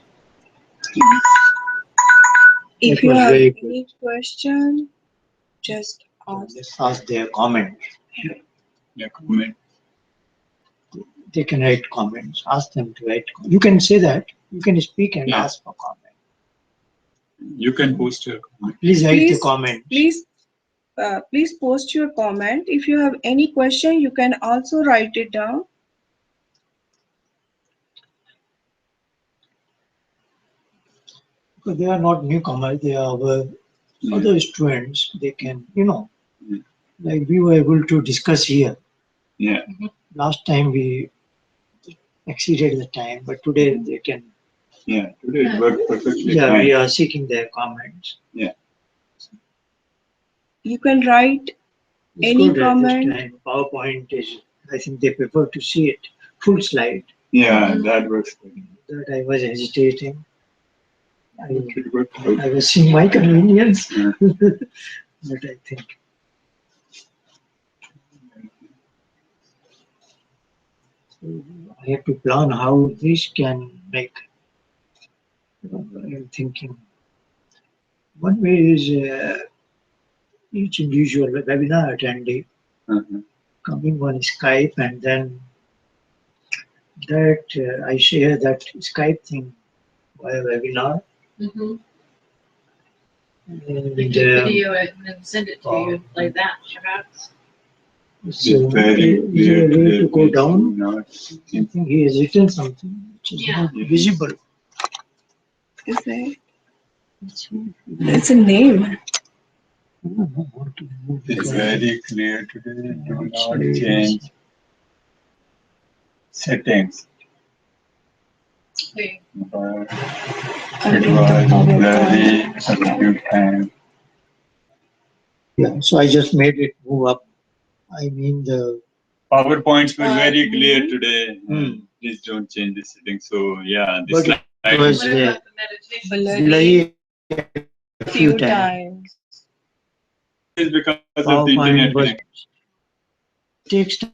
If That you was have very good. any question, just ask. Let's ask their comment. Yeah, comment. They can write comments. Ask them to write. You can say that. You can speak and Yeah. ask for comment. You can post your comment. Please write the Please, comment. please post your comment. If you have any question, you can also write it down. Because they are not newcomers. They are our Yeah. other students. They can, Yeah. like we were able to discuss here. Yeah. Last time we exceeded the time, but today they can. Yeah. Today it worked perfectly Yeah, fine. we are seeking their comments. Yeah. You can write It's any good at comment. this time. PowerPoint is, I think they prefer to see it full slide. Yeah, that works. That I was hesitating. It worked out. I was seeing my convenience, Yeah. but I think I have to plan how this can make. I'm thinking. One way is each individual webinar attendee coming on Skype, and then that I share that Skype thing via webinar. Mm-hmm. And, You can video it and then send it to you like that, perhaps. it's It's very is clear there a way to go today. down? Not I think he has written something which is Yeah. not visible. Is there? It's a name. I don't know how to move It's it. very clear today. Do not Outside change settings. Okay. But Under it the was very PowerPoint. acute time. Yeah, so I just made it move up. I mean the PowerPoints were very clear Mhm. today. Please don't change the settings. So yeah, this but slide it was What about the meditation? blurry a few Few times. times. is because of the PowerPoint internet was connection. takes time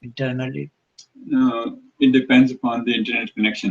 internally. No, it depends upon the internet connection.